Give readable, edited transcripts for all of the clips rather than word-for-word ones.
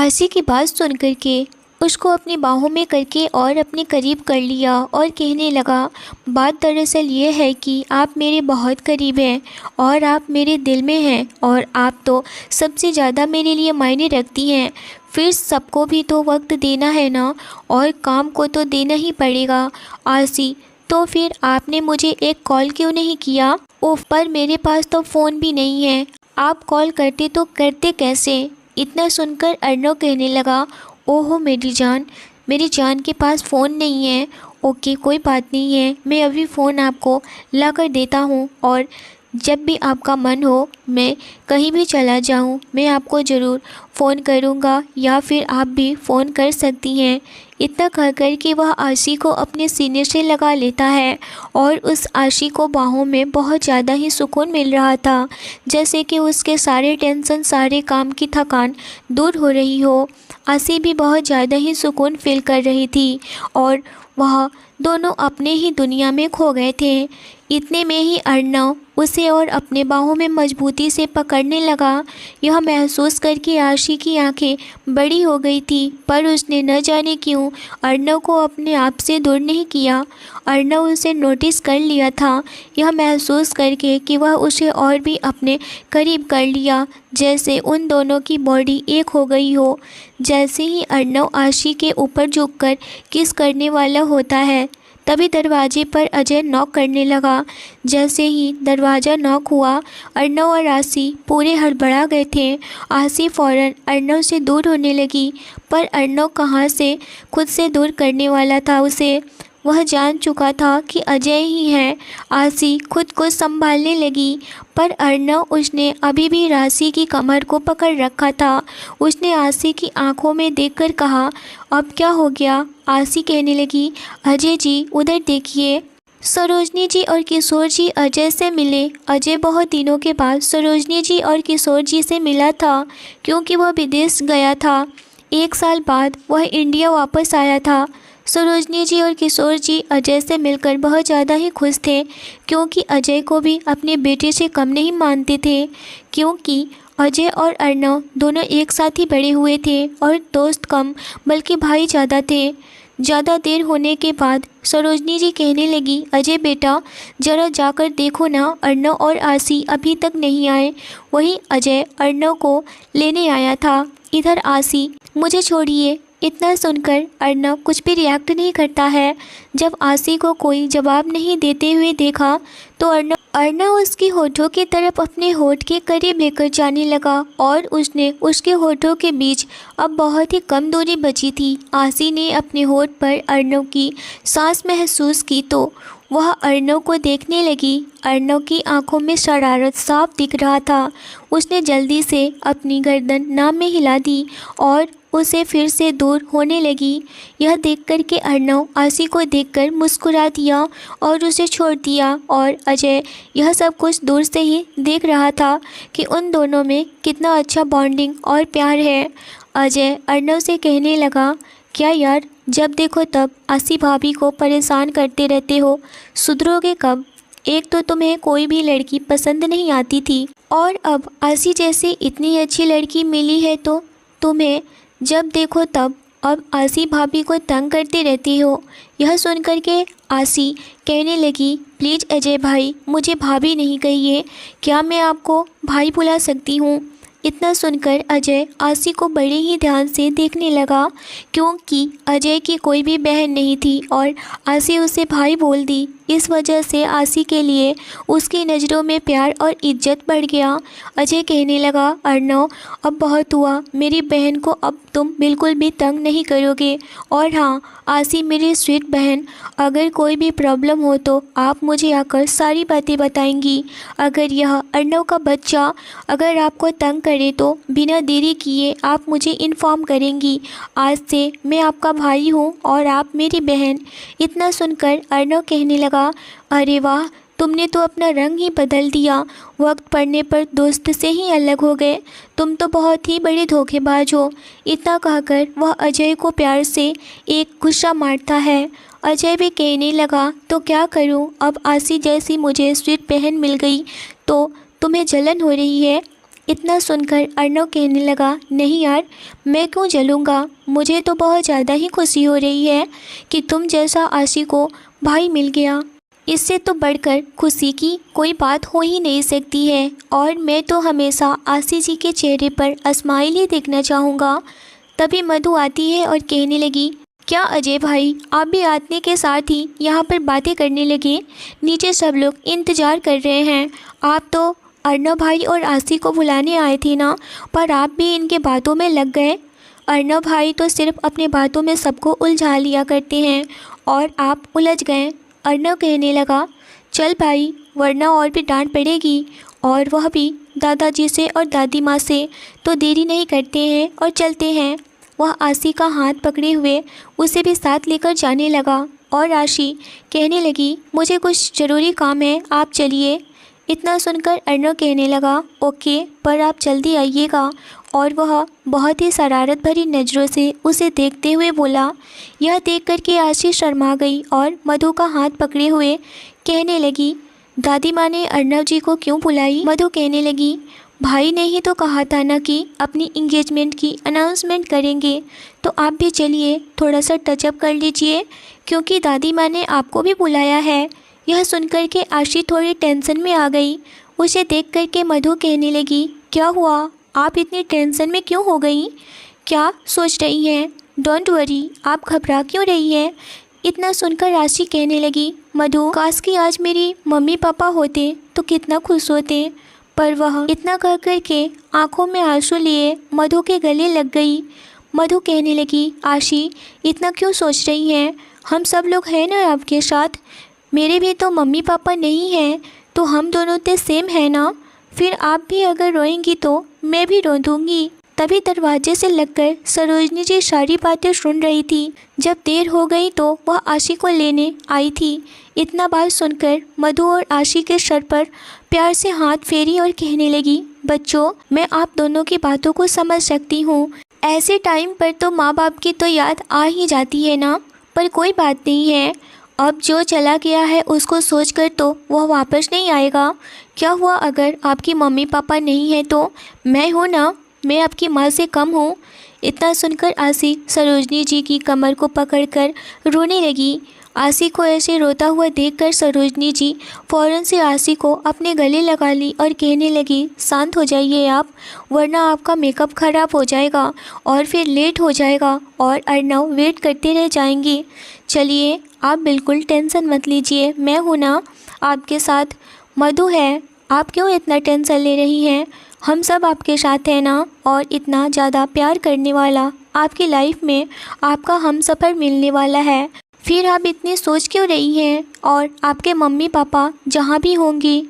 आशी की बात सुन कर के उसको अपनी बाहों में करके और अपने करीब कर लिया और कहने लगा, बात दरअसल ये है कि आप मेरे बहुत करीब हैं और आप मेरे दिल में हैं और आप तो सबसे ज़्यादा मेरे लिए मायने रखती हैं। फिर सबको भी तो वक्त देना है ना, और काम को तो देना ही पड़ेगा। आशी, तो फिर आपने मुझे एक कॉल क्यों नहीं किया? ओह, पर मेरे पास तो फ़ोन भी नहीं है। आप कॉल करते तो करते कैसे? इतना सुनकर अर्णव कहने लगा, ओहो मेरी जान के पास फ़ोन नहीं है। ओके, कोई बात नहीं है, मैं अभी फ़ोन आपको ला कर देता हूँ और जब भी आपका मन हो, मैं कहीं भी चला जाऊँ, मैं आपको ज़रूर फ़ोन करूँगा या फिर आप भी फ़ोन कर सकती हैं। इतना कहकर के वह आशी को अपने सीने से लगा लेता है और उस आशी को बाहों में बहुत ज़्यादा ही सुकून मिल रहा था, जैसे कि उसके सारे टेंशन, सारे काम की थकान दूर हो रही हो। आशी भी बहुत ज़्यादा ही सुकून फील कर रही थी और वह दोनों अपने ही दुनिया में खो गए थे। इतने में ही अर्णव उसे और अपने बाहों में मजबूती से पकड़ने लगा। यह महसूस करके आशी की आंखें बड़ी हो गई थी, पर उसने न जाने क्यों अर्णव को अपने आप से दूर नहीं किया। अर्णव उसे नोटिस कर लिया था, यह महसूस करके कि वह उसे और भी अपने करीब कर लिया, जैसे उन दोनों की बॉडी एक हो गई हो। जैसे ही अर्णव आशी के ऊपर झुककर किस करने वाला होता है, तभी दरवाजे पर अजय नॉक करने लगा। जैसे ही दरवाज़ा नॉक हुआ, अर्णव और आशी पूरे हड़बड़ा गए थे। आशी फ़ौरन अर्णव से दूर होने लगी, पर अर्णव कहाँ से खुद से दूर करने वाला था उसे। वह जान चुका था कि अजय ही है। आशी खुद को संभालने लगी, पर अर्णव उसने अभी भी राशि की कमर को पकड़ रखा था। उसने आशी की आंखों में देखकर कहा, अब क्या हो गया? आशी कहने लगी, अजय जी उधर देखिए। सरोजनी जी और किशोर जी अजय से मिले। अजय बहुत दिनों के बाद सरोजनी जी और किशोर जी से मिला था, क्योंकि वह विदेश गया था। 1 साल बाद वह इंडिया वापस आया था। सरोजनी जी और किशोर जी अजय से मिलकर बहुत ज़्यादा ही खुश थे, क्योंकि अजय को भी अपने बेटे से कम नहीं मानते थे। क्योंकि अजय और अर्णव दोनों एक साथ ही बड़े हुए थे और दोस्त कम बल्कि भाई ज़्यादा थे। ज़्यादा देर होने के बाद सरोजनी जी कहने लगी, अजय बेटा ज़रा जाकर देखो ना, अर्णव और आशी अभी तक नहीं आए। वहीं अजय अर्णव को लेने आया था। इधर आशी, मुझे छोड़िए। इतना सुनकर अर्णव कुछ भी रिएक्ट नहीं करता है। जब आशी को कोई जवाब नहीं देते हुए देखा तो अर्णव उसकी होठों की तरफ अपने होठ के करीब लेकर जाने लगा और उसने उसके होठों के बीच अब बहुत ही कम दूरी बची थी। आशी ने अपने होठ पर अर्णव की सांस महसूस की तो वह अर्णव को देखने लगी। अर्णव की आंखों में शरारत साफ दिख रहा था। उसने जल्दी से अपनी गर्दन नाम में हिला दी और उसे फिर से दूर होने लगी। यह देखकर के अर्णव आशी को देखकर मुस्कुरा दिया और उसे छोड़ दिया, और अजय यह सब कुछ दूर से ही देख रहा था कि उन दोनों में कितना अच्छा बॉन्डिंग और प्यार है। अजय अर्णव से कहने लगा, क्या यार, जब देखो तब आशी भाभी को परेशान करते रहते हो, सुधरोगे कब? एक तो तुम्हें कोई भी लड़की पसंद नहीं आती थी और अब आशी जैसी इतनी अच्छी लड़की मिली है तो तुम्हें जब देखो तब अब आशी भाभी को तंग करती रहती हो। यह सुनकर के आशी कहने लगी, प्लीज़ अजय भाई, मुझे भाभी नहीं कहिए, क्या मैं आपको भाई बुला सकती हूँ? इतना सुनकर अजय आशी को बड़े ही ध्यान से देखने लगा, क्योंकि अजय की कोई भी बहन नहीं थी और आशी उसे भाई बोल दी। इस वजह से आशी के लिए उसकी नज़रों में प्यार और इज्जत बढ़ गया। अजय कहने लगा, अर्णव अब बहुत हुआ, मेरी बहन को अब तुम बिल्कुल भी तंग नहीं करोगे। और हाँ आशी मेरी स्वीट बहन, अगर कोई भी प्रॉब्लम हो तो आप मुझे आकर सारी बातें बताएंगी। अगर यह अर्णव का बच्चा अगर आपको तंग करे तो बिना देरी किए आप मुझे इन्फॉर्म करेंगी। आज से मैं आपका भाई हूँ और आप मेरी बहन। इतना सुनकर अर्णव कहने लगा, अरे वाह, तुमने तो अपना रंग ही बदल दिया, वक्त पड़ने पर दोस्त से ही अलग हो गए, तुम तो बहुत ही बड़े धोखेबाज हो। इतना कहकर वह अजय को प्यार से एक गुस्सा मारता है। अजय भी कहने लगा, तो क्या करूं, अब आशी जैसी मुझे स्वीट बहन मिल गई तो तुम्हें जलन हो रही है। इतना सुनकर अर्नव कहने लगा, नहीं यार, मैं क्यों जलूँगा, मुझे तो बहुत ज़्यादा ही खुशी हो रही है कि तुम जैसा आशी को भाई मिल गया। इससे तो बढ़कर खुशी की कोई बात हो ही नहीं सकती है, और मैं तो हमेशा आशी जी के चेहरे पर स्माइल ही देखना चाहूँगा। तभी मधु आती है और कहने लगी, क्या अजय भाई, आप भी आने के साथ ही यहाँ पर बातें करने लगे? नीचे सब लोग इंतज़ार कर रहे हैं। आप तो अर्नव भाई और आशी को बुलाने आए थे ना, पर आप भी इनके बातों में लग गए। अर्नव भाई तो सिर्फ अपने बातों में सबको उलझा लिया करते हैं और आप उलझ गए। अर्नव कहने लगा, चल भाई, वरना और भी डांट पड़ेगी, और वह भी दादाजी से और दादी माँ से। तो देरी नहीं करते हैं और चलते हैं। वह आशी का हाथ पकड़े हुए उसे भी साथ लेकर जाने लगा और आशी कहने लगी, मुझे कुछ ज़रूरी काम है, आप चलिए। इतना सुनकर अर्नव कहने लगा, ओके, पर आप जल्दी आइएगा। और वह बहुत ही शरारत भरी नज़रों से उसे देखते हुए बोला। यह देख कर के आशी शर्मा गई और मधु का हाथ पकड़े हुए कहने लगी, दादी माँ ने अर्नव जी को क्यों बुलाई? मधु कहने लगी, भाई ने ही तो कहा था ना कि अपनी इंगेजमेंट की अनाउंसमेंट करेंगे, तो आप भी चलिए, थोड़ा सा टचअप कर लीजिए, क्योंकि दादी माँ ने आपको भी बुलाया है। यह सुनकर के आशी थोड़ी टेंशन में आ गई। उसे देख कर के मधु कहने लगी, क्या हुआ, आप इतनी टेंशन में क्यों हो गई? क्या सोच रही हैं? डोंट वरी, आप घबरा क्यों रही हैं? इतना सुनकर आशी कहने लगी, मधु, काश कि आज मेरी मम्मी पापा होते तो कितना खुश होते। पर वह इतना कह कर के आँखों में आंसू लिए मधु के गले लग गई। मधु कहने लगी, आशी, इतना क्यों सोच रही हैं? हम सब लोग हैं ना आपके साथ। मेरे भी तो मम्मी पापा नहीं हैं, तो हम दोनों तो सेम है ना। फिर आप भी अगर रोएंगी तो मैं भी रो दूँगी। तभी दरवाजे से लगकर सरोजनी जी सारी बातें सुन रही थी। जब देर हो गई तो वह आशी को लेने आई थी। इतना बात सुनकर मधु और आशी के सर पर प्यार से हाथ फेरी और कहने लगी, बच्चों, मैं आप दोनों की बातों को समझ सकती हूँ। ऐसे टाइम पर तो माँ बाप की तो याद आ ही जाती है ना, पर कोई बात नहीं है। अब जो चला गया है उसको सोचकर तो वह वापस नहीं आएगा। क्या हुआ अगर आपकी मम्मी पापा नहीं हैं तो? मैं हूँ ना, मैं आपकी माँ से कम हूँ। इतना सुनकर आशी सरोजनी जी की कमर को पकड़कर रोने लगी। आशी को ऐसे रोता हुआ देखकर सरोजनी जी फ़ौरन से आशी को अपने गले लगा ली और कहने लगी, शांत हो जाइए आप, वरना आपका मेकअप ख़राब हो जाएगा और फिर लेट हो जाएगा और अर्नव वेट करते रह जाएंगे। चलिए, आप बिल्कुल टेंशन मत लीजिए, मैं हूँ ना आपके साथ। मधु है, आप क्यों इतना टेंशन ले रही हैं? हम सब आपके साथ हैं ना, और इतना ज़्यादा प्यार करने वाला आपकी लाइफ में आपका हमसफ़र मिलने वाला है। फिर आप इतनी सोच क्यों रही हैं? और आपके मम्मी पापा जहाँ भी होंगे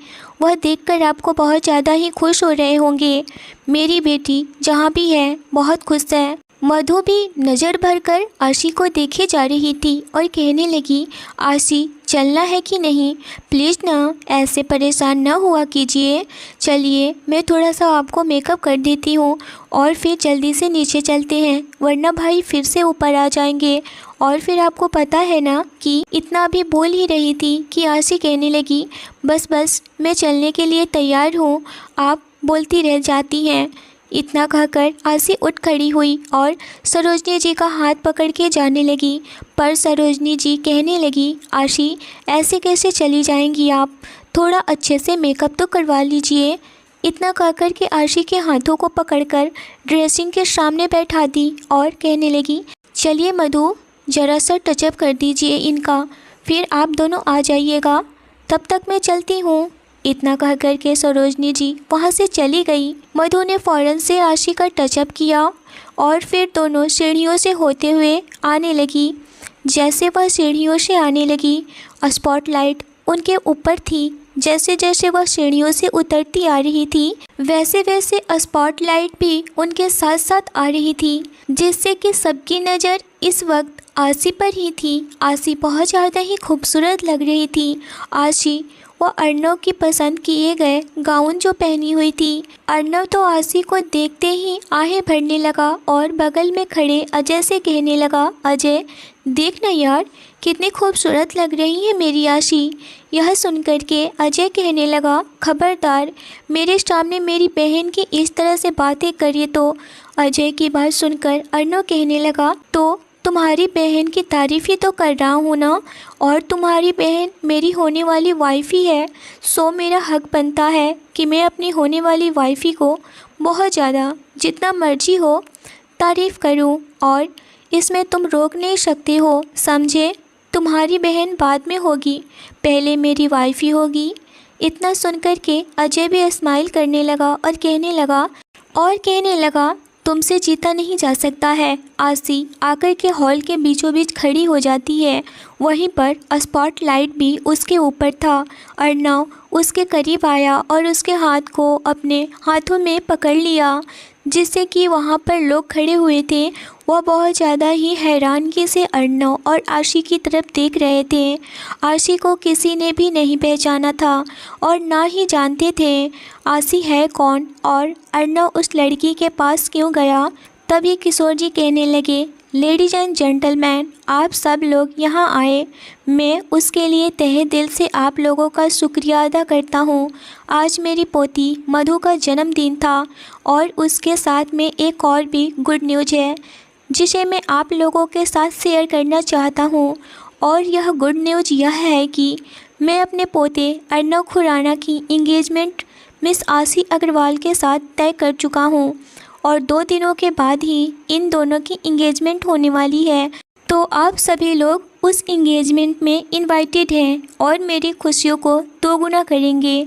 वह देखकर आपको बहुत ज़्यादा ही खुश हो रहे होंगे। मेरी बेटी जहाँ भी है बहुत खुश है। मधु भी नज़र भरकर आशी को देखे जा रही थी और कहने लगी, आशी, चलना है कि नहीं? प्लीज़ ना, ऐसे परेशान ना हुआ कीजिए। चलिए, मैं थोड़ा सा आपको मेकअप कर देती हूँ और फिर जल्दी से नीचे चलते हैं, वरना भाई फिर से ऊपर आ जाएंगे। और फिर आपको पता है ना कि इतना अभी बोल ही रही थी कि आशी कहने लगी, बस बस, मैं चलने के लिए तैयार हूँ, आप बोलती रह जाती हैं। इतना कहकर आशी उठ खड़ी हुई और सरोजनी जी का हाथ पकड़ के जाने लगी। पर सरोजनी जी कहने लगी, आशी, ऐसे कैसे चली जाएंगी आप? थोड़ा अच्छे से मेकअप तो करवा लीजिए। इतना कहकर के आशी के हाथों को पकड़कर ड्रेसिंग के सामने बैठा दी और कहने लगी, चलिए मधु, ज़रा सा टचअप कर दीजिए इनका, फिर आप दोनों आ जाइएगा, तब तक मैं चलती हूँ। इतना कह कर के सरोजनी जी वहाँ से चली गई। मधु ने फ़ौरन से आशी का टचअप किया और फिर दोनों सीढ़ियों से होते हुए आने लगी। जैसे वह सीढ़ियों से आने लगी, स्पॉटलाइट उनके ऊपर थी। जैसे जैसे वह सीढ़ियों से उतरती आ रही थी, वैसे वैसे स्पॉटलाइट भी उनके साथ साथ आ रही थी, जिससे कि सबकी नज़र इस वक्त आशी पर ही थी। आशी बहुत ज़्यादा ही खूबसूरत लग रही थी। आशी वो अर्नव की पसंद किए गए गाउन जो पहनी हुई थी। अर्नव तो आशी को देखते ही आहें भरने लगा और बगल में खड़े अजय से कहने लगा, अजय देख ना यार, कितनी खूबसूरत लग रही है मेरी आशी। यह सुनकर के अजय कहने लगा, खबरदार मेरे सामने मेरी बहन की इस तरह से बातें करिए। तो अजय की बात सुनकर अर्नव कहने लगा, तो तुम्हारी बहन की तारीफ़ ही तो कर रहा हूँ ना, और तुम्हारी बहन मेरी होने वाली वाइफ ही है, सो मेरा हक बनता है कि मैं अपनी होने वाली वाइफी को बहुत ज़्यादा जितना मर्जी हो तारीफ़ करूँ, और इसमें तुम रोक नहीं सकते हो, समझे। तुम्हारी बहन बाद में होगी, पहले मेरी वाइफ ही होगी। इतना सुनकर के अजय भी स्माइल करने लगा और कहने लगा तुमसे जीता नहीं जा सकता है। आशी आकर के हॉल के बीचों बीच खड़ी हो जाती है। वहीं पर स्पॉटलाइट भी उसके ऊपर था। अर्नव उसके करीब आया और उसके हाथ को अपने हाथों में पकड़ लिया, जिससे कि वहाँ पर लोग खड़े हुए थे वह बहुत ज़्यादा ही हैरानगी से अर्नव और आशी की तरफ देख रहे थे। आशी को किसी ने भी नहीं पहचाना था और ना ही जानते थे आशी है कौन और अर्नव उस लड़की के पास क्यों गया। तभी किशोर जी कहने लगे, लेडीज एंड जेंटलमैन, आप सब लोग यहाँ आए, मैं उसके लिए तहे दिल से आप लोगों का शुक्रिया अदा करता हूँ। आज मेरी पोती मधु का जन्मदिन था और उसके साथ में एक और भी गुड न्यूज़ है जिसे मैं आप लोगों के साथ शेयर करना चाहता हूँ। और यह गुड न्यूज़ यह है कि मैं अपने पोते अर्नव खुराना की इंगेजमेंट मिस आशी अग्रवाल के साथ तय कर चुका हूँ और 2 दिनों के बाद ही इन दोनों की इंगेजमेंट होने वाली है। तो आप सभी लोग उस इंगेजमेंट में इनवाइटेड हैं और मेरी खुशियों को 2 गुना करेंगे।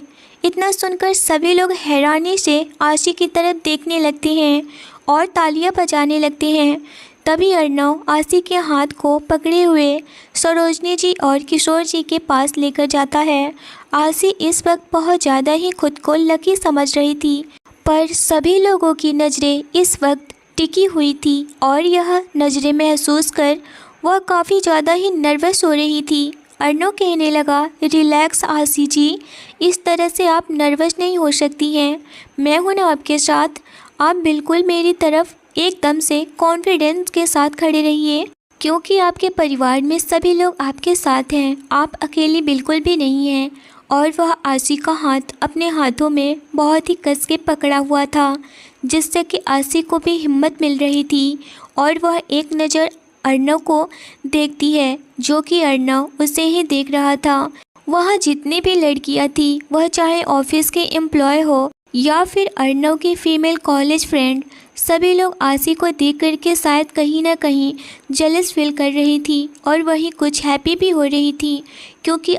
इतना सुनकर सभी लोग हैरानी से आशी की तरफ देखने लगते हैं और तालियां बजाने लगते हैं। तभी अर्नव आशी के हाथ को पकड़े हुए सरोजनी जी और किशोर जी के पास लेकर जाता है। आशी इस वक्त बहुत ज़्यादा ही खुद को लकी समझ रही थी, पर सभी लोगों की नज़रें इस वक्त टिकी हुई थी और यह नज़रें महसूस कर वह काफ़ी ज़्यादा ही नर्वस हो रही थी। अर्नव कहने लगा, रिलैक्स आशी जी, इस तरह से आप नर्वस नहीं हो सकती हैं, मैं हूं ना आपके साथ। आप बिल्कुल मेरी तरफ एकदम से कॉन्फिडेंस के साथ खड़े रहिए, क्योंकि आपके परिवार में सभी लोग आपके साथ हैं, आप अकेली बिल्कुल भी नहीं हैं। और वह आशी का हाथ अपने हाथों में बहुत ही कस के पकड़ा हुआ था, जिससे कि आशी को भी हिम्मत मिल रही थी और वह एक नज़र अर्नव को देखती है, जो कि अर्नव उसे ही देख रहा था। वहाँ जितनी भी लड़कियाँ थी, वह चाहे ऑफिस के एम्प्लॉय हो या फिर अर्नव की फ़ीमेल कॉलेज फ्रेंड, सभी लोग आशी को देख कर के शायद कहीं ना कहीं जेलस फील कर रही थी और वही कुछ हैप्पी भी हो रही थी, क्योंकि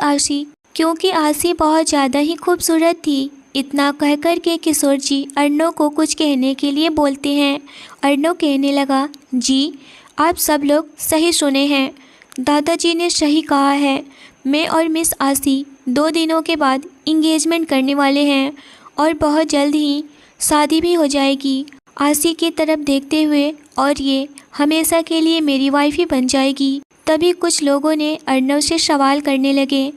आशी बहुत ज़्यादा ही खूबसूरत थी। इतना कह कर के किशोर जी अर्नव को कुछ कहने के लिए बोलते हैं। अर्नव कहने लगा, जी आप सब लोग सही सुने हैं, दादाजी ने सही कहा है, मैं और मिस आशी 2 दिनों के बाद इंगेजमेंट करने वाले हैं और बहुत जल्द ही शादी भी हो जाएगी आशी की तरफ देखते हुए, और ये हमेशा के लिए मेरी वाइफ ही बन जाएगी। तभी कुछ लोगों ने अर्नव से सवाल करने लगे,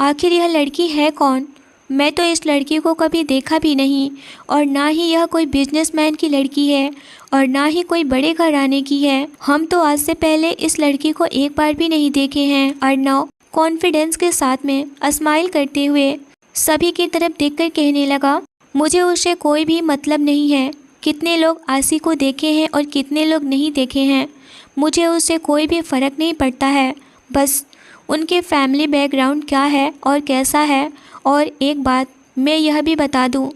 आखिर यह लड़की है कौन? मैं तो इस लड़की को कभी देखा भी नहीं, और ना ही यह कोई बिजनेसमैन की लड़की है और ना ही कोई बड़े घराने की है। हम तो आज से पहले इस लड़की को एक बार भी नहीं देखे हैं। अर्नव कॉन्फिडेंस के साथ में स्माइल करते हुए सभी की तरफ देखकर कहने लगा, मुझे उससे कोई भी मतलब नहीं है, कितने लोग आशी को देखे हैं और कितने लोग नहीं देखे हैं, मुझे उससे कोई भी फ़र्क नहीं पड़ता है। बस उनके फैमिली बैकग्राउंड क्या है और कैसा है। और एक बात मैं यह भी बता दूं,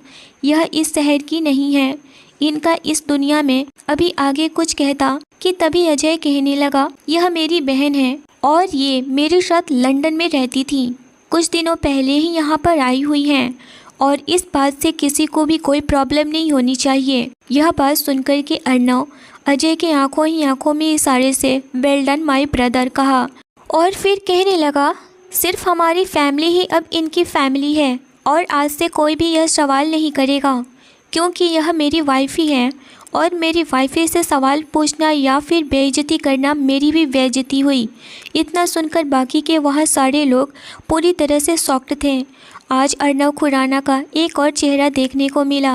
यह इस शहर की नहीं है, इनका इस दुनिया में अभी आगे कुछ कहता कि तभी अजय कहने लगा, यह मेरी बहन है और ये मेरे साथ लंदन में रहती थी, कुछ दिनों पहले ही यहाँ पर आई हुई हैं और इस बात से किसी को भी कोई प्रॉब्लम नहीं होनी चाहिए। यह बात सुनकर के अर्नव अजय के आंखों ही आंखों में इशारे से वेल डन माय ब्रदर कहा और फिर कहने लगा, सिर्फ हमारी फैमिली ही अब इनकी फैमिली है और आज से कोई भी यह सवाल नहीं करेगा, क्योंकि यह मेरी वाइफ ही है और मेरी वाइफ से सवाल पूछना या फिर बेइज्जती करना मेरी भी बेइज्जती हुई। इतना सुनकर बाकी के वहाँ सारे लोग पूरी तरह से शॉक्ड थे। आज अर्नव खुराना का एक और चेहरा देखने को मिला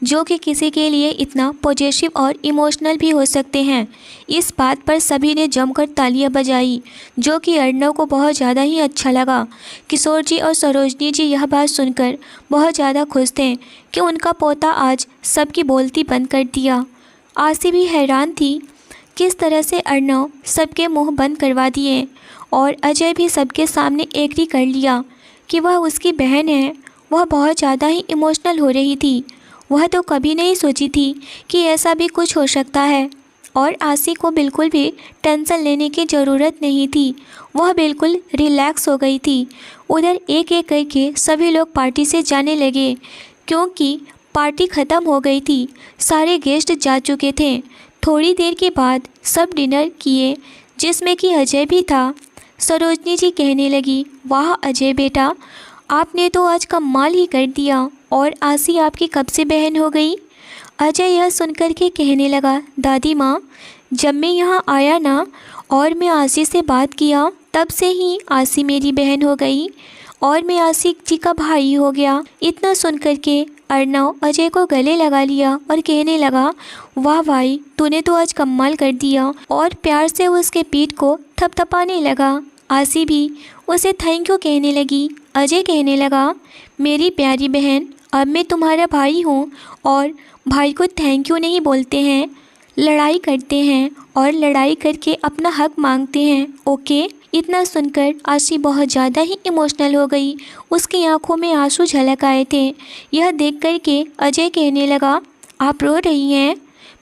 जो कि किसी के लिए इतना पॉजिटिव और इमोशनल भी हो सकते हैं। इस बात पर सभी ने जमकर तालियां बजाई, जो कि अर्नव को बहुत ज़्यादा ही अच्छा लगा। किशोर जी और सरोजनी जी यह बात सुनकर बहुत ज़्यादा खुश थे कि उनका पोता आज सबकी बोलती बंद कर दिया। आसी भी हैरान थी किस तरह से अर्नव सबके मुंह बंद करवा दिए, और अजय भी सबके सामने एग्री कर लिया कि वह उसकी बहन है। वह बहुत ज़्यादा ही इमोशनल हो रही थी। वह तो कभी नहीं सोची थी कि ऐसा भी कुछ हो सकता है, और आसी को बिल्कुल भी टेंशन लेने की ज़रूरत नहीं थी। वह बिल्कुल रिलैक्स हो गई थी। उधर एक एक करके सभी लोग पार्टी से जाने लगे क्योंकि पार्टी ख़त्म हो गई थी। सारे गेस्ट जा चुके थे। थोड़ी देर के बाद सब डिनर किए जिसमें कि अजय भी था। सरोजनी जी कहने लगी, वाह अजय बेटा, आपने तो आज कमाल ही कर दिया, और आसी आपकी कब से बहन हो गई? अजय यह सुनकर के कहने लगा, दादी माँ, जब मैं यहाँ आया ना और मैं आसी से बात किया तब से ही आसी मेरी बहन हो गई और मैं आसी जी का भाई हो गया। इतना सुनकर के अर्नव अजय को गले लगा लिया और कहने लगा, वाह भाई, तूने तो आज कमाल कर दिया, और प्यार से उसके पीठ को थपथपाने लगा। आसी भी उसे थैंक यू कहने लगी। अजय कहने लगा, मेरी प्यारी बहन, अब मैं तुम्हारा भाई हूँ, और भाई को थैंक यू नहीं बोलते हैं, लड़ाई करते हैं और लड़ाई करके अपना हक मांगते हैं, ओके। इतना सुनकर आशी बहुत ज़्यादा ही इमोशनल हो गई। उसकी आंखों में आंसू झलक आए थे। यह देख कर के अजय कहने लगा, आप रो रही हैं?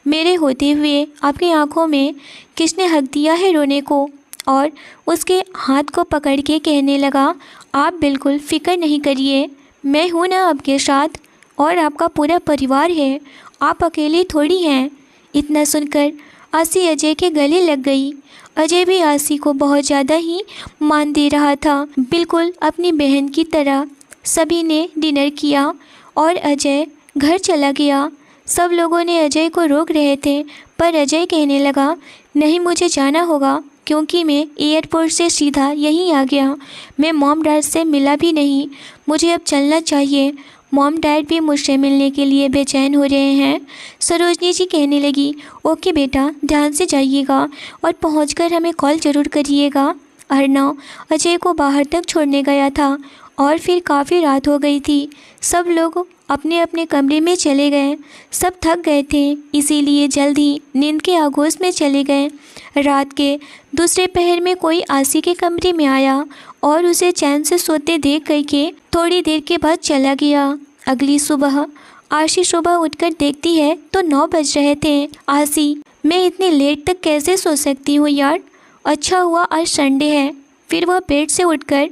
मेरे होते हुए आपकी आंखों में किसने हक दिया है रोने को? और उसके हाथ को पकड़ के कहने लगा, आप बिल्कुल फ़िक्र नहीं करिए, मैं हूँ ना आपके साथ, और आपका पूरा परिवार है, आप अकेले थोड़ी हैं। इतना सुनकर आसी अजय के गले लग गई। अजय भी आसी को बहुत ज़्यादा ही मान दे रहा था, बिल्कुल अपनी बहन की तरह। सभी ने डिनर किया और अजय घर चला गया। सब लोगों ने अजय को रोक रहे थे, पर अजय कहने लगा, नहीं, मुझे जाना होगा क्योंकि मैं एयरपोर्ट से सीधा यहीं आ गया। मैं मॉम डैड से मिला भी नहीं, मुझे अब चलना चाहिए। मॉम डैड भी मुझसे मिलने के लिए बेचैन हो रहे हैं। सरोजनी जी कहने लगी, ओके बेटा, ध्यान से जाइएगा और पहुंचकर हमें कॉल ज़रूर करिएगा। अर्नव अजय को बाहर तक छोड़ने गया था और फिर काफ़ी रात हो गई थी। सब लोग अपने अपने कमरे में चले गए। सब थक गए थे, इसीलिए जल्द ही नींद के आगोश में चले गए। रात के दूसरे पहर में कोई आसी के कमरे में आया और उसे चैन से सोते देख करके थोड़ी देर के बाद चला गया। अगली सुबह आशी सुबह उठकर देखती है तो 9 बज रहे थे। आशी, मैं इतनी लेट तक कैसे सो सकती हूँ यार? अच्छा हुआ आज संडे है। फिर वह बेड से उठकर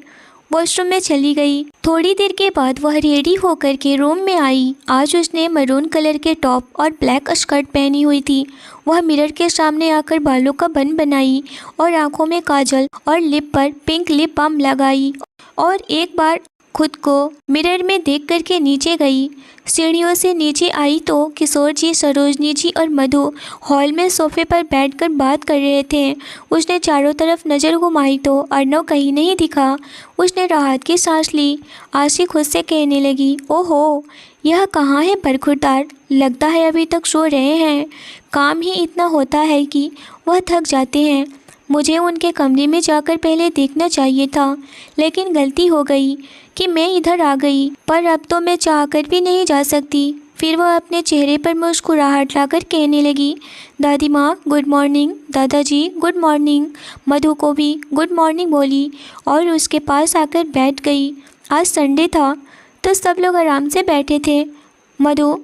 वॉशरूम में चली गई। थोड़ी देर के बाद वह रेडी होकर के रूम में आई। आज उसने मरून कलर के टॉप और ब्लैक स्कर्ट पहनी हुई थी। वह मिरर के सामने आकर बालों का बन बनाई और आंखों में काजल और लिप पर पिंक लिप बाम लगाई, और एक बार खुद को मिरर में देख करके नीचे गई। सीढ़ियों से नीचे आई तो किशोर जी, सरोजनी जी और मधु हॉल में सोफे पर बैठकर बात कर रहे थे। उसने चारों तरफ नज़र घुमाई तो अर्नव कहीं नहीं दिखा। उसने राहत की सांस ली। आशी खुद से कहने लगी, ओहो, यह कहाँ है बरखुरदार? लगता है अभी तक सो रहे हैं। काम ही इतना होता है कि वह थक जाते हैं। मुझे उनके कमरे में जाकर पहले देखना चाहिए था, लेकिन गलती हो गई कि मैं इधर आ गई। पर अब तो मैं चाहकर भी नहीं जा सकती। फिर वह अपने चेहरे पर मुस्कुराहट लाकर कहने लगी, दादी माँ गुड मॉर्निंग, दादाजी गुड मॉर्निंग। मधु को भी गुड मॉर्निंग बोली और उसके पास आकर बैठ गई। आज संडे था तो सब लोग आराम से बैठे थे। मधु,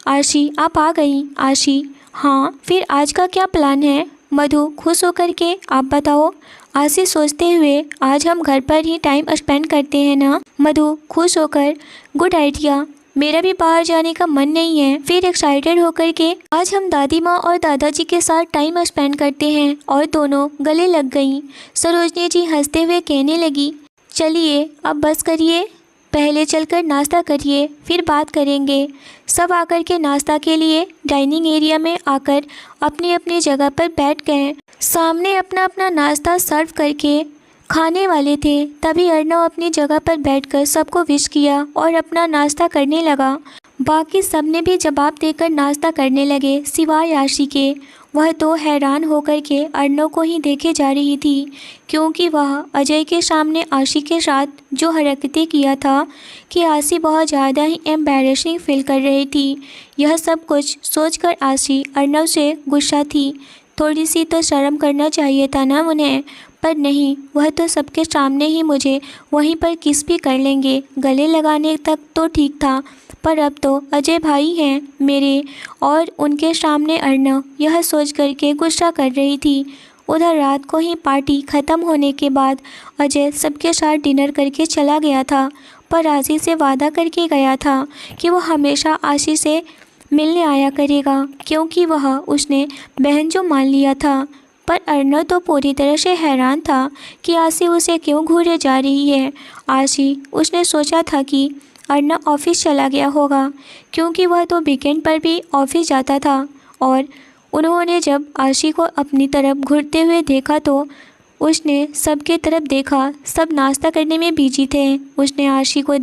आशी आप आ गई? आशी, हाँ, फिर आज का क्या प्लान है? मधु खुश होकर के, आप बताओ? आशी सोचते हुए, आज हम घर पर ही टाइम स्पेंड करते हैं ना? मधु खुश होकर, गुड आइडिया, मेरा भी बाहर जाने का मन नहीं है। फिर एक्साइटेड होकर के, आज हम दादी माँ और दादाजी के साथ टाइम स्पेंड करते हैं। और दोनों गले लग गईं। सरोजनी जी हंसते हुए कहने लगी, चलिए अब बस करिए, पहले चलकर नाश्ता करिए, फिर बात करेंगे। सब आकर के नाश्ता के लिए डाइनिंग एरिया में आकर अपनी अपनी जगह पर बैठ गए। सामने अपना अपना नाश्ता सर्व करके खाने वाले थे। तभी अर्नव अपनी जगह पर बैठकर सबको विश किया और अपना नाश्ता करने लगा। बाकी सबने भी जवाब देकर नाश्ता करने लगे सिवाय आशी के। वह तो हैरान होकर के अर्नव को ही देखे जा रही थी, क्योंकि वह अजय के सामने आशी के साथ जो हरकतें किया था कि आशी बहुत ज़्यादा ही एम्बैरेसिंग फील कर रही थी। यह सब कुछ सोचकर आशी अर्नव से गुस्सा थी। थोड़ी सी तो शर्म करना चाहिए था ना उन्हें, पर नहीं, वह तो सबके सामने ही मुझे वहीं पर किस भी कर लेंगे। गले लगाने तक तो ठीक था, पर अब तो अजय भाई हैं मेरे और उनके सामने अर्नव, यह सोच करके गुस्सा कर रही थी। उधर रात को ही पार्टी ख़त्म होने के बाद अजय सबके साथ डिनर करके चला गया था, पर आशी से वादा करके गया था कि वो हमेशा आशी से मिलने आया करेगा, क्योंकि वह उसने बहन जो मान लिया था। पर अर्नव तो पूरी तरह से हैरान था कि आशी उसे क्यों घूरे जा रही है। आशी उसने सोचा था कि अर्नव ऑफिस चला गया होगा, क्योंकि वह तो वीकेंड पर भी ऑफिस जाता था। और उन्होंने जब आशी को अपनी तरफ घूरते हुए देखा तो उसने सबके तरफ देखा, सब नाश्ता करने में बिजी थे। उसने आशी को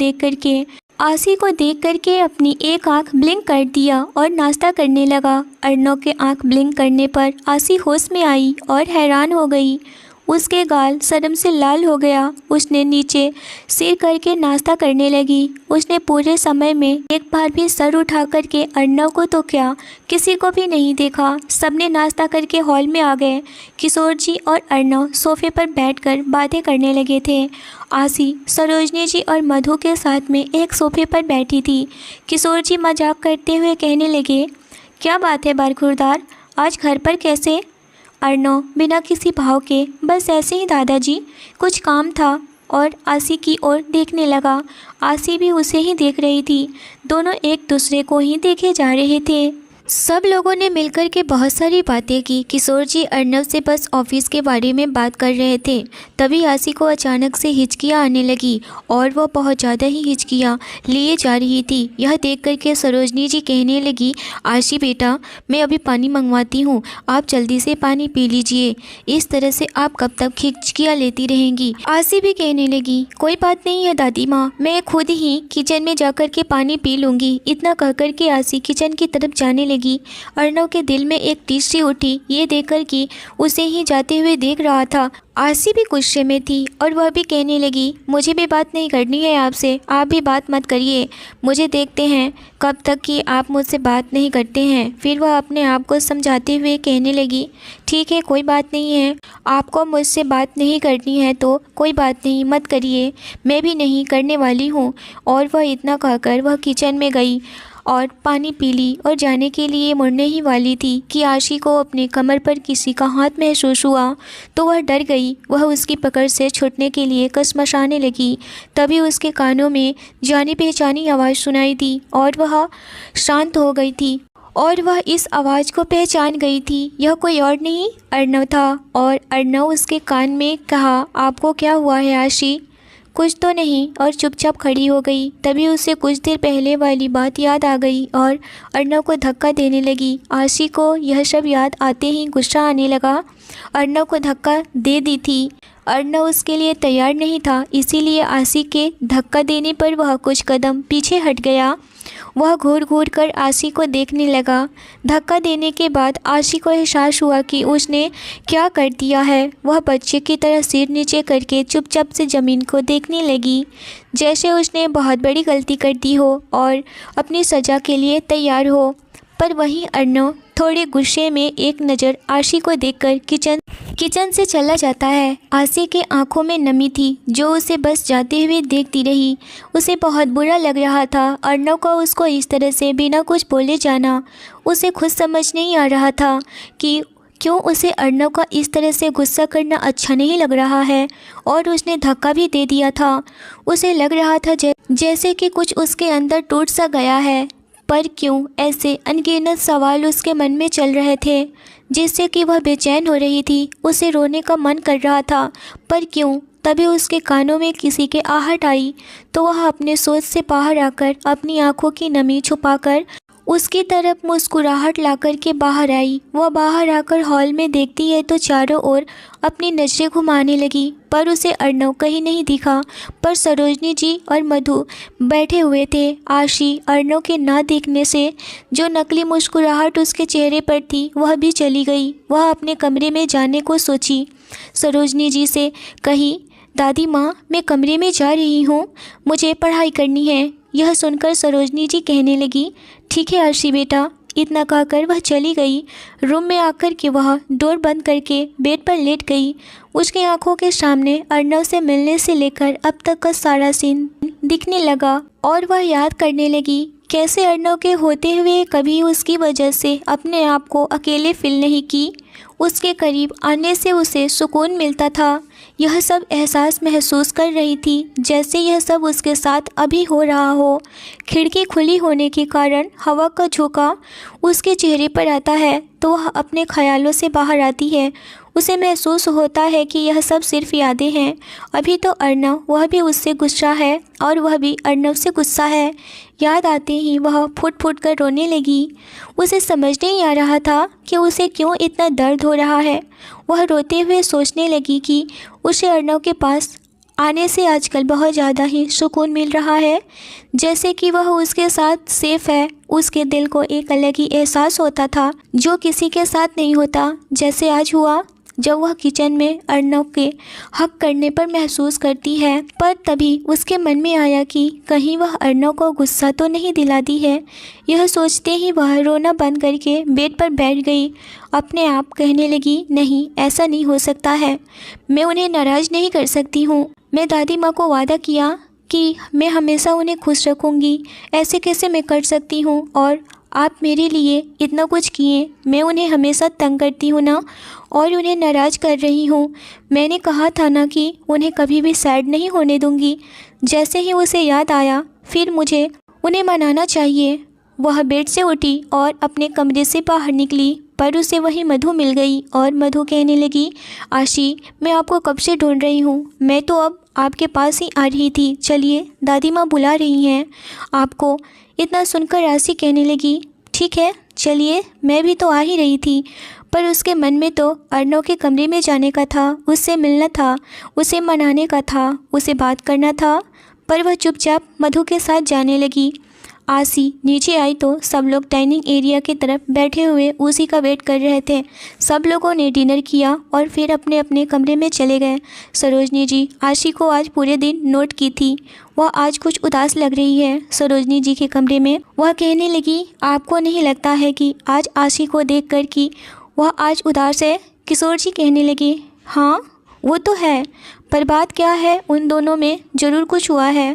देख करके अपनी एक आंख ब्लिंक कर दिया और नाश्ता करने लगा। अर्नव के आंख ब्लिंक करने पर आशी होश में आई और हैरान हो गई। उसके गाल शर्म से लाल हो गया। उसने नीचे सिर करके नाश्ता करने लगी। उसने पूरे समय में एक बार भी सर उठा करके अर्नव को तो क्या, किसी को भी नहीं देखा। सबने नाश्ता करके हॉल में आ गए। किशोर जी और अर्नव सोफे पर बैठकर बातें करने लगे थे। आशी सरोजनी जी और मधु के साथ में एक सोफे पर बैठी थी। किशोर जी मजाक करते हुए कहने लगे, क्या बात है बरखुरदार, आज घर पर कैसे? अर्नव बिना किसी भाव के, बस ऐसे ही दादाजी, कुछ काम था, और आशी की ओर देखने लगा। आशी भी उसे ही देख रही थी। दोनों एक दूसरे को ही देखे जा रहे थे। सब लोगों ने मिलकर के बहुत सारी बातें की। किशोर जी अर्नव से बस ऑफिस के बारे में बात कर रहे थे। तभी आशी को अचानक से हिचकियाँ आने लगी और वह बहुत ज़्यादा ही हिचकियाँ लिए जा रही थी। यह देख कर के सरोजनी जी कहने लगी, आशी बेटा, मैं अभी पानी मंगवाती हूँ, आप जल्दी से पानी पी लीजिए। इस तरह से आप कब तक हिचकियाँ लेती रहेंगी? आशी भी कहने लगी, कोई बात नहीं है दादी माँ, मैं खुद ही किचन में जा कर के पानी पी लूँगी। इतना कह कर के आशी किचन की तरफ जाने लगी। अर्नव के दिल में एक टीस सी उठी, ये देखकर कि उसे ही जाते हुए देख रहा था। आशी भी गुस्से में थी और वह भी कहने लगी, मुझे भी बात नहीं करनी है आपसे, आप भी बात मत करिए, मुझे देखते हैं कब तक कि आप मुझसे बात नहीं करते हैं। फिर वह अपने आप को समझाते हुए कहने लगी, ठीक है, कोई बात नहीं है, आपको मुझसे बात नहीं करनी है तो कोई बात नहीं, मत करिए, मैं भी नहीं करने वाली हूँ। और वह इतना कहकर वह किचन में गई और पानी पी ली और जाने के लिए मुड़ने ही वाली थी कि आशी को अपने कमर पर किसी का हाथ महसूस हुआ तो वह डर गई। वह उसकी पकड़ से छूटने के लिए कसमसाने लगी। तभी उसके कानों में जानी पहचानी आवाज़ सुनाई दी और वह शांत हो गई थी और वह इस आवाज़ को पहचान गई थी। यह कोई और नहीं अर्नव था और अर्नव उसके कान में कहा, आपको क्या हुआ है आशी? कुछ तो नहीं, और चुपचाप खड़ी हो गई। तभी उसे कुछ देर पहले वाली बात याद आ गई और अर्नव को धक्का देने लगी। आशी को यह सब याद आते ही गुस्सा आने लगा। अर्नव को धक्का दे दी थी। अर्नव उसके लिए तैयार नहीं था, इसीलिए आशी के धक्का देने पर वह कुछ कदम पीछे हट गया। वह घूर घूर कर आशी को देखने लगा। धक्का देने के बाद आशी को एहसास हुआ कि उसने क्या कर दिया है। वह बच्चे की तरह सिर नीचे करके चुपचाप से ज़मीन को देखने लगी, जैसे उसने बहुत बड़ी गलती कर दी हो और अपनी सज़ा के लिए तैयार हो। पर वहीं अर्नव थोड़े गुस्से में एक नज़र आशी को देखकर किचन से चला जाता है। आशी के आंखों में नमी थी जो उसे बस जाते हुए देखती रही। उसे बहुत बुरा लग रहा था अर्नव को उसको इस तरह से बिना कुछ बोले जाना। उसे खुद समझ नहीं आ रहा था कि क्यों उसे अर्नव का इस तरह से गुस्सा करना अच्छा नहीं लग रहा है, और उसने धक्का भी दे दिया था। उसे लग रहा था जैसे कि कुछ उसके अंदर टूट सा गया है। पर क्यों, ऐसे अनगिनत सवाल उसके मन में चल रहे थे जिससे कि वह बेचैन हो रही थी। उसे रोने का मन कर रहा था, पर क्यों? तभी उसके कानों में किसी के आहट आई तो वह अपने सोच से बाहर आकर अपनी आंखों की नमी छुपाकर उसकी तरफ मुस्कुराहट ला कर के बाहर आई। वह बाहर आकर हॉल में देखती है तो चारों ओर अपनी नज़रें घुमाने लगी, पर उसे अर्णव कहीं नहीं दिखा। पर सरोजनी जी और मधु बैठे हुए थे। आशी अर्णव के ना देखने से जो नकली मुस्कुराहट उसके चेहरे पर थी वह भी चली गई। वह अपने कमरे में जाने को सोची। सरोजनी जी से कही, दादी माँ, मैं कमरे में जा रही हूँ, मुझे पढ़ाई करनी है। यह सुनकर सरोजनी जी कहने लगी, ठीक है आशी बेटा। इतना कहकर वह चली गई। रूम में आकर के वह डोर बंद करके बेड पर लेट गई। उसकी आंखों के सामने अर्णव से मिलने से लेकर अब तक का सारा सीन दिखने लगा और वह याद करने लगी कैसे अर्णव के होते हुए कभी उसकी वजह से अपने आप को अकेले फील नहीं की। उसके करीब आने से उसे सुकून मिलता था। यह सब एहसास महसूस कर रही थी जैसे यह सब उसके साथ अभी हो रहा हो। खिड़की खुली होने के कारण हवा का झोंका उसके चेहरे पर आता है तो वह अपने ख्यालों से बाहर आती है। उसे महसूस होता है कि यह सब सिर्फ यादें हैं। अभी तो अर्णव, वह भी उससे गुस्सा है और वह भी अर्णव से गुस्सा है। याद आते ही वह फुट फुट कर रोने लगी। उसे समझ नहीं आ रहा था कि उसे क्यों इतना दर्द हो रहा है। वह रोते हुए सोचने लगी कि उसे अर्णव के पास आने से आजकल बहुत ज़्यादा ही सुकून मिल रहा है, जैसे कि वह उसके साथ सेफ है। उसके दिल को एक अलग ही एहसास होता था जो किसी के साथ नहीं होता, जैसे आज हुआ जब वह किचन में अर्णव के हक करने पर महसूस करती है। पर तभी उसके मन में आया कि कहीं वह अर्णव को गुस्सा तो नहीं दिलाती है। यह सोचते ही वह रोना बंद करके बेड पर बैठ गई। अपने आप कहने लगी, नहीं, ऐसा नहीं हो सकता है। मैं उन्हें नाराज़ नहीं कर सकती हूँ। मैं दादी माँ को वादा किया कि मैं हमेशा उन्हें खुश रखूँगी। ऐसे कैसे मैं कर सकती हूँ? और आप मेरे लिए इतना कुछ किए। मैं उन्हें हमेशा तंग करती हूँ ना, और उन्हें नाराज़ कर रही हूँ। मैंने कहा था ना कि उन्हें कभी भी सैड नहीं होने दूँगी। जैसे ही उसे याद आया फिर मुझे उन्हें मनाना चाहिए। वह बेड से उठी और अपने कमरे से बाहर निकली, पर उसे वही मधु मिल गई और मधु कहने लगी, आशी, मैं आपको कब से ढूंढ रही हूँ। मैं तो अब आपके पास ही आ रही थी। चलिए, दादी माँ बुला रही हैं आपको। इतना सुनकर आशी कहने लगी, ठीक है चलिए, मैं भी तो आ ही रही थी। पर उसके मन में तो अर्णव के कमरे में जाने का था, उससे मिलना था, उसे मनाने का था, उसे बात करना था। पर वह चुपचाप मधु के साथ जाने लगी। आशी नीचे आई तो सब लोग डाइनिंग एरिया की तरफ बैठे हुए उसी का वेट कर रहे थे। सब लोगों ने डिनर किया और फिर अपने अपने कमरे में चले गए। सरोजनी जी आशी को आज पूरे दिन नोट की थी। वह आज कुछ उदास लग रही है। सरोजनी जी के कमरे में वह कहने लगी, आपको नहीं लगता है कि आज आशी को देख कर कि वह आज उदास है? किशोर जी कहने लगे, हाँ वो तो है, पर बात क्या है, उन दोनों में ज़रूर कुछ हुआ है।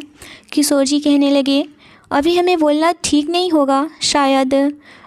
किशोर जी कहने लगे, अभी हमें बोलना ठीक नहीं होगा, शायद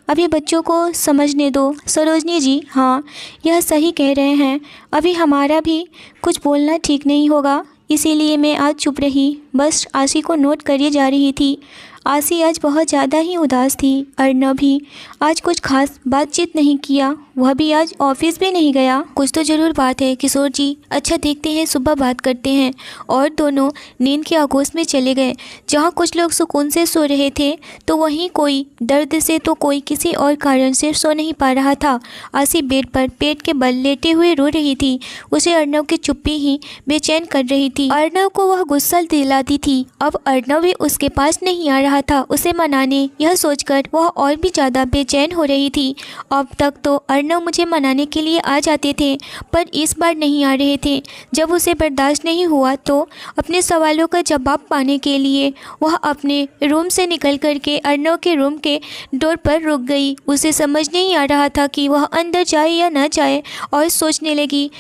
अभी बच्चों को समझने दो। सरोजनी जी, हाँ यह सही कह रहे हैं, अभी हमारा भी कुछ बोलना ठीक नहीं होगा, इसीलिए मैं आज चुप रही, बस आशी को नोट करे जा रही थी। आशी आज बहुत ज़्यादा ही उदास थी। अर्णव भी आज कुछ खास बातचीत नहीं किया, वह भी आज ऑफिस भी नहीं गया। कुछ तो ज़रूर बात है किशोर जी, अच्छा देखते हैं, सुबह बात करते हैं। और दोनों नींद के आगोश में चले गए। जहाँ कुछ लोग सुकून से सो रहे थे तो वहीं कोई दर्द से तो कोई किसी और कारण से सो नहीं पा रहा था। आशी बेड पर पेट के बल लेटे हुए रो रही थी। उसे अर्णव की चुप्पी ही बेचैन कर रही थी। अर्णव को वह गुस्सा दिलाती थी। अब अर्णव भी उसके पास नहीं आ रहा था उसे मनाने। यह सोचकर वह और भी ज़्यादा बेचैन हो रही थी। अब तक तो अर्णव मुझे मनाने के लिए आ जाते थे, पर इस बार नहीं आ रहे थे। जब उसे बर्दाश्त नहीं हुआ तो अपने सवालों का जवाब पाने के लिए वह अपने रूम से निकल करके अर्णव के रूम के डोर पर रुक गई। उसे समझ नहीं आ रहा था कि वह अंदर जाए या न जाए, और सोचने लगी,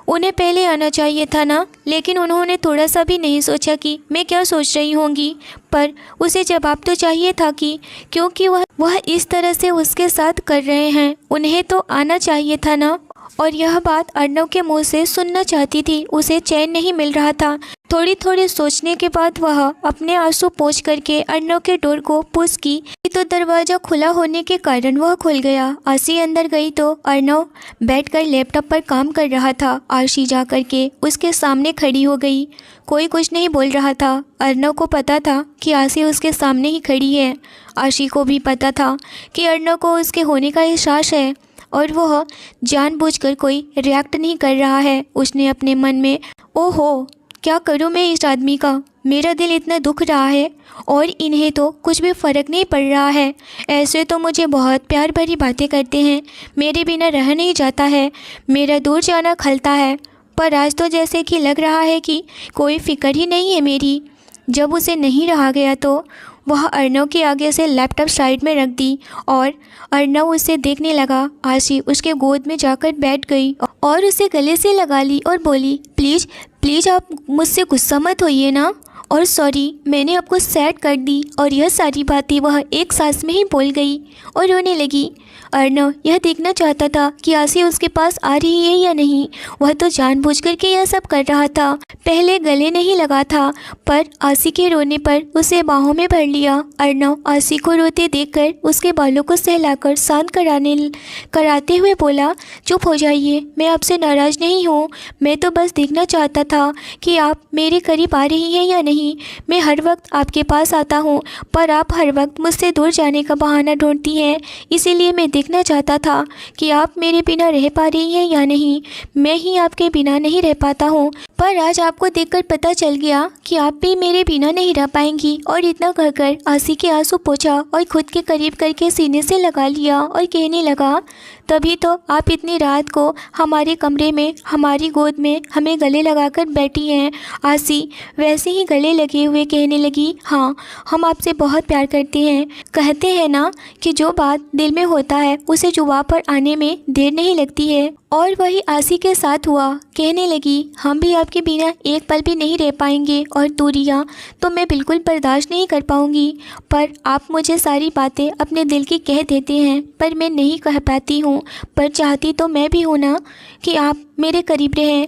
उन्हें पहले आना चाहिए था ना, लेकिन उन्होंने थोड़ा सा भी नहीं सोचा कि मैं क्या सोच रही होंगी। पर उसे जवाब तो चाहिए था कि क्योंकि वह इस तरह से उसके साथ कर रहे हैं, उन्हें तो आना चाहिए था ना। और यह बात अर्णव के मुंह से सुनना चाहती थी, उसे चैन नहीं मिल रहा था। थोड़ी थोड़ी सोचने के बाद वह अपने आंसू पोंछ करके अर्नव के डोर को पुश की तो दरवाज़ा खुला होने के कारण वह खुल गया। आशी अंदर गई तो अर्नव बैठकर लैपटॉप पर काम कर रहा था। आशी जा कर के उसके सामने खड़ी हो गई। कोई कुछ नहीं बोल रहा था। अर्नव को पता था कि आशी उसके सामने ही खड़ी है। आशी को भी पता था कि अर्नव को उसके होने का एहसास है और वह जानबूझकर कोई रिएक्ट नहीं कर रहा है। उसने अपने मन में, ओहो क्या करूं मैं इस आदमी का, मेरा दिल इतना दुख रहा है और इन्हें तो कुछ भी फ़र्क नहीं पड़ रहा है। ऐसे तो मुझे बहुत प्यार भरी बातें करते हैं, मेरे बिना रह नहीं जाता है, मेरा दूर जाना खलता है, पर आज तो जैसे कि लग रहा है कि कोई फ़िक्र ही नहीं है मेरी। जब उसे नहीं रहा गया तो वह अर्नव के आगे से लैपटॉप साइड में रख दी और अर्नव उसे देखने लगा। आशी उसके गोद में जाकर बैठ गई और उसे गले से लगा ली और बोली, प्लीज़ प्लीज़ आप मुझसे गुस्सा मत होइए ना, और सॉरी मैंने आपको सैड कर दी। और यह सारी बातें वह एक सांस में ही बोल गई और रोने लगी। अर्नव यह देखना चाहता था कि आशी उसके पास आ रही है या नहीं। वह तो जानबूझकर के यह सब कर रहा था। पहले गले नहीं लगा था, पर आशी के रोने पर उसे बाहों में भर लिया। अर्नव आशी को रोते देखकर उसके बालों को सहलाकर शांत कराते हुए बोला, चुप हो जाइए, मैं आपसे नाराज़ नहीं हूँ, मैं तो बस देखना चाहता था कि आप मेरे करीब आ रही हैं या नहीं। मैं हर वक्त आपके पास आता हूँ, पर आप हर वक्त मुझसे दूर जाने का बहाना ढूंढती हैं, इसीलिए मैं देखना चाहता था कि आप मेरे बिना रह पा रही हैं या नहीं। मैं ही आपके बिना नहीं रह पाता हूँ, पर आज आपको देखकर पता चल गया कि आप भी मेरे बिना नहीं रह पाएंगी। और इतना कहकर आशी के आंसू पोंछा और खुद के करीब करके सीने से लगा लिया और कहने लगा, तभी तो आप इतनी रात को हमारे कमरे में हमारी गोद में हमें गले लगाकर बैठी हैं। आशी वैसे ही गले लगे हुए कहने लगी, हाँ हम आपसे बहुत प्यार करते हैं। कहते हैं ना कि जो बात दिल में होता है उसे जुबान पर आने में देर नहीं लगती है, और वही आशी के साथ हुआ। कहने लगी, हम भी आपके बिना एक पल भी नहीं रह पाएंगे और दूरियां तो मैं बिल्कुल बर्दाश्त नहीं कर पाऊंगी। पर आप मुझे सारी बातें अपने दिल की कह देते हैं, पर मैं नहीं कह पाती हूँ। पर चाहती तो मैं भी हूँ ना कि आप मेरे करीब रहें।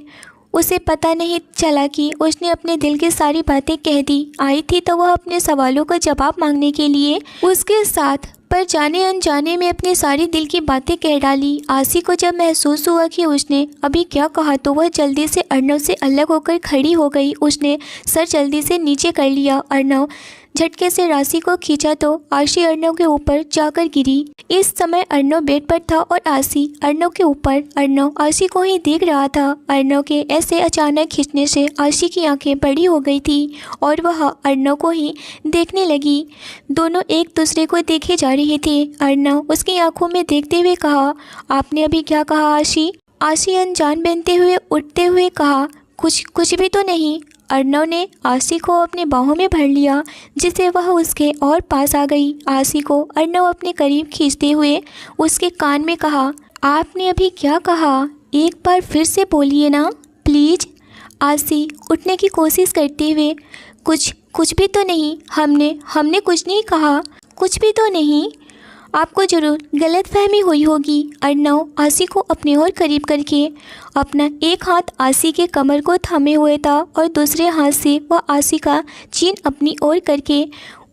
उसे पता नहीं चला कि उसने अपने दिल की सारी बातें कह दी। आई थी तो वह अपने सवालों का जवाब मांगने के लिए उसके साथ, पर जाने अनजाने में अपनी सारी दिल की बातें कह डाली। आशी को जब महसूस हुआ कि उसने अभी क्या कहा तो वह जल्दी से अर्नव से अलग होकर खड़ी हो गई। उसने सर जल्दी से नीचे कर लिया। अर्नव झटके से आशी को खींचा तो आशी अर्नव के ऊपर जाकर गिरी। इस समय अर्नव बेड पर था और आशी अर्नव के ऊपर। अर्नव आशी को ही देख रहा था। अर्नव के ऐसे अचानक खींचने से आशी की आंखें बड़ी हो गई थी और वह अर्नव को ही देखने लगी। दोनों एक दूसरे को देखे जा रहे थे। अर्नव उसकी आंखों में देखते हुए कहा, आपने अभी क्या कहा आशी? आशी अनजान बनते हुए उठते हुए कहा, कुछ भी तो नहीं। अर्नव ने आशी को अपने बाहों में भर लिया, जिससे वह उसके और पास आ गई। आशी को अर्नव अपने करीब खींचते हुए उसके कान में कहा, आपने अभी क्या कहा? एक बार फिर से बोलिए ना प्लीज़। आशी उठने की कोशिश करते हुए, कुछ भी तो नहीं, हमने कुछ नहीं कहा, कुछ भी तो नहीं, आपको ज़रूर गलतफहमी हुई होगी। अर्नव आशी को अपने और करीब करके अपना एक हाथ आशी के कमर को थामे हुए था और दूसरे हाथ से वह आशी का चीन अपनी ओर करके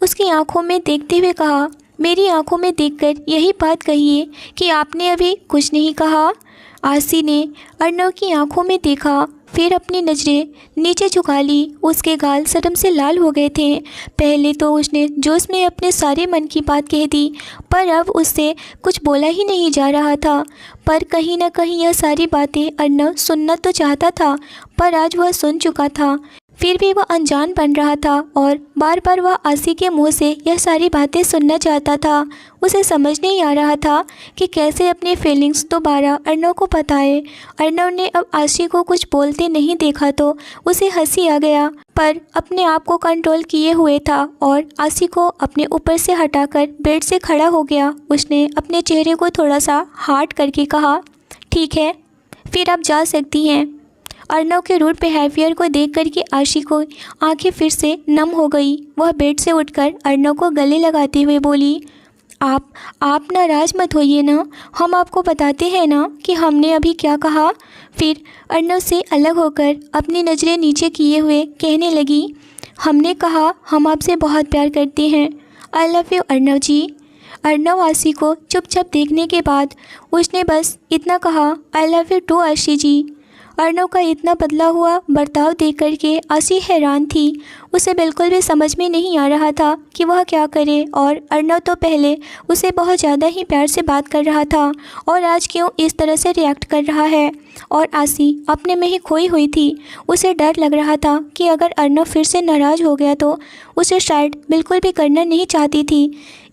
उसकी आंखों में देखते हुए कहा, मेरी आंखों में देखकर यही बात कहिए कि आपने अभी कुछ नहीं कहा। आशी ने अर्नव की आंखों में देखा, फिर अपनी नज़रें नीचे झुका ली। उसके गाल शर्म से लाल हो गए थे। पहले तो उसने जोश में अपने सारे मन की बात कह दी, पर अब उससे कुछ बोला ही नहीं जा रहा था। पर कहीं ना कहीं यह सारी बातें अर्नव सुनना तो चाहता था, पर आज वह सुन चुका था। फिर भी वह अनजान बन रहा था और बार बार वह आशी के मुंह से यह सारी बातें सुनना चाहता था। उसे समझ नहीं आ रहा था कि कैसे अपनी फीलिंग्स दोबारा अर्नव को बताए। अर्नव ने अब आशी को कुछ बोलते नहीं देखा तो उसे हंसी आ गया, पर अपने आप को कंट्रोल किए हुए था और आशी को अपने ऊपर से हटाकर बेड से खड़ा हो गया। उसने अपने चेहरे को थोड़ा सा हार्ड करके कहा, ठीक है फिर आप जा सकती हैं। अर्नव के रूड बिहेवियर को देख कर के आशी को आंखें फिर से नम हो गई। वह बेड से उठकर अर्नव को गले लगाते हुए बोली, आप नाराज़ मत होइए ना, हम आपको बताते हैं ना कि हमने अभी क्या कहा। फिर अर्नव से अलग होकर अपनी नज़रें नीचे किए हुए कहने लगी, हमने कहा हम आपसे बहुत प्यार करते हैं। आई लव यू अर्नव जी। अर्नव आशी को चुपचाप देखने के बाद उसने बस इतना कहा, आई लव यू टू आशी जी। अर्नव का इतना बदला हुआ बर्ताव देख कर के आशी हैरान थी। उसे बिल्कुल भी समझ में नहीं आ रहा था कि वह क्या करे, और अर्नव तो पहले उसे बहुत ज़्यादा ही प्यार से बात कर रहा था और आज क्यों इस तरह से रिएक्ट कर रहा है। और आशी अपने में ही खोई हुई थी। उसे डर लग रहा था कि अगर अर्नव फिर से नाराज़ हो गया तो उसे शायद बिल्कुल भी करना नहीं चाहती थी।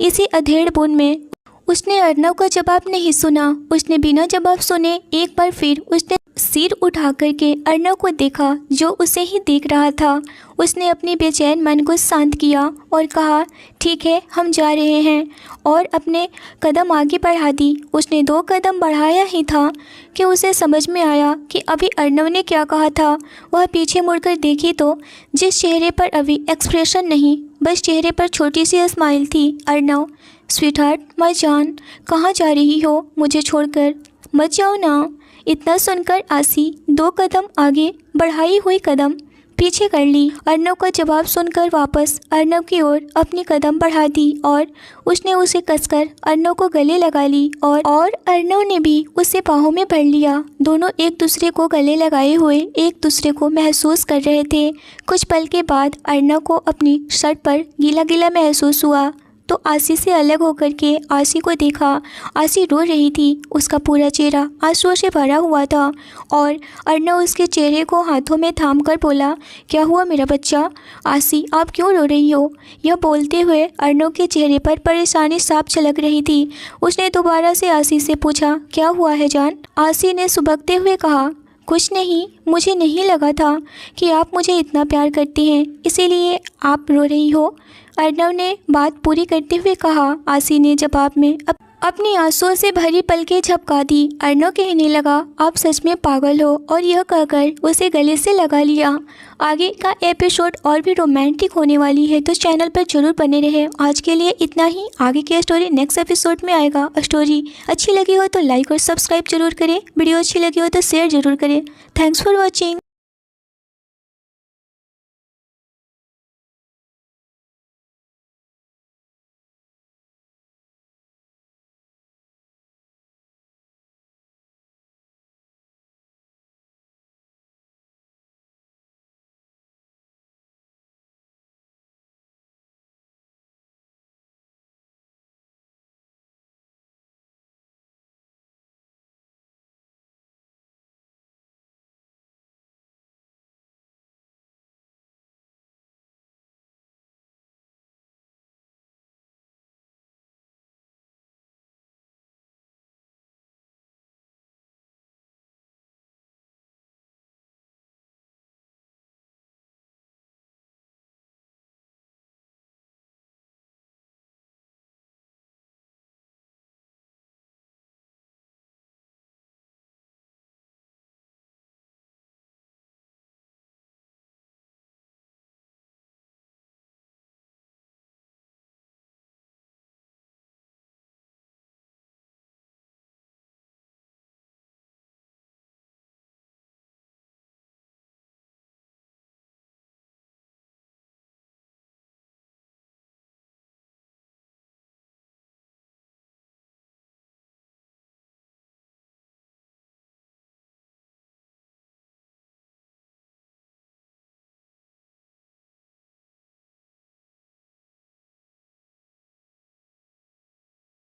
इसी अधेड़ बुन में उसने अर्नव का जवाब नहीं सुना। उसने बिना जवाब सुने एक बार फिर उसने सिर उठा करके अर्नव को देखा जो उसे ही देख रहा था। उसने अपने बेचैन मन को शांत किया और कहा, ठीक है हम जा रहे हैं, और अपने कदम आगे बढ़ा दी। उसने 2 कदम बढ़ाया ही था कि उसे समझ में आया कि अभी अर्नव ने क्या कहा था। वह पीछे मुड़कर देखी तो जिस चेहरे पर अभी एक्सप्रेशन नहीं, बस चेहरे पर छोटी सी स्माइल थी। अर्नव, स्वीटहार्ट, माय जान, कहाँ जा रही हो? मुझे छोड़कर मत जाओ ना। इतना सुनकर आशी 2 कदम आगे बढ़ाई हुई कदम पीछे कर ली। अर्नव का जवाब सुनकर वापस अर्नव की ओर अपनी कदम बढ़ा दी और उसने उसे कसकर अर्नव को गले लगा ली और अर्नव ने भी उसे बाहों में भर लिया। दोनों एक दूसरे को गले लगाए हुए एक दूसरे को महसूस कर रहे थे। कुछ पल के बाद अर्नव को अपनी शर्ट पर गीला गीला महसूस हुआ तो आशी से अलग होकर के आशी को देखा। आशी रो रही थी। उसका पूरा चेहरा आंसुओं से भरा हुआ था और अर्नव उसके चेहरे को हाथों में थाम कर बोला, क्या हुआ मेरा बच्चा? आशी, आप क्यों रो रही हो? यह बोलते हुए अर्नव के चेहरे पर परेशानी साफ झलक रही थी। उसने दोबारा से आशी से पूछा, क्या हुआ है जान? आशी ने सुबकते हुए कहा, कुछ नहीं, मुझे नहीं लगा था कि आप मुझे इतना प्यार करती हैं, इसीलिए आप रो रही हो। अर्नव ने बात पूरी करते हुए कहा। आशी ने जवाब में अपनी आंसुओं से भरी पलकें झपका दी। अर्नव कहने लगा, आप सच में पागल हो, और यह कहकर उसे गले से लगा लिया। आगे का एपिसोड और भी रोमांटिक होने वाली है, तो चैनल पर जरूर बने रहे। आज के लिए इतना ही। आगे की स्टोरी नेक्स्ट एपिसोड में आएगा। स्टोरी अच्छी लगी हो तो लाइक और सब्सक्राइब जरूर करें। वीडियो अच्छी लगी हो तो शेयर जरूर करें। Thanks for watching.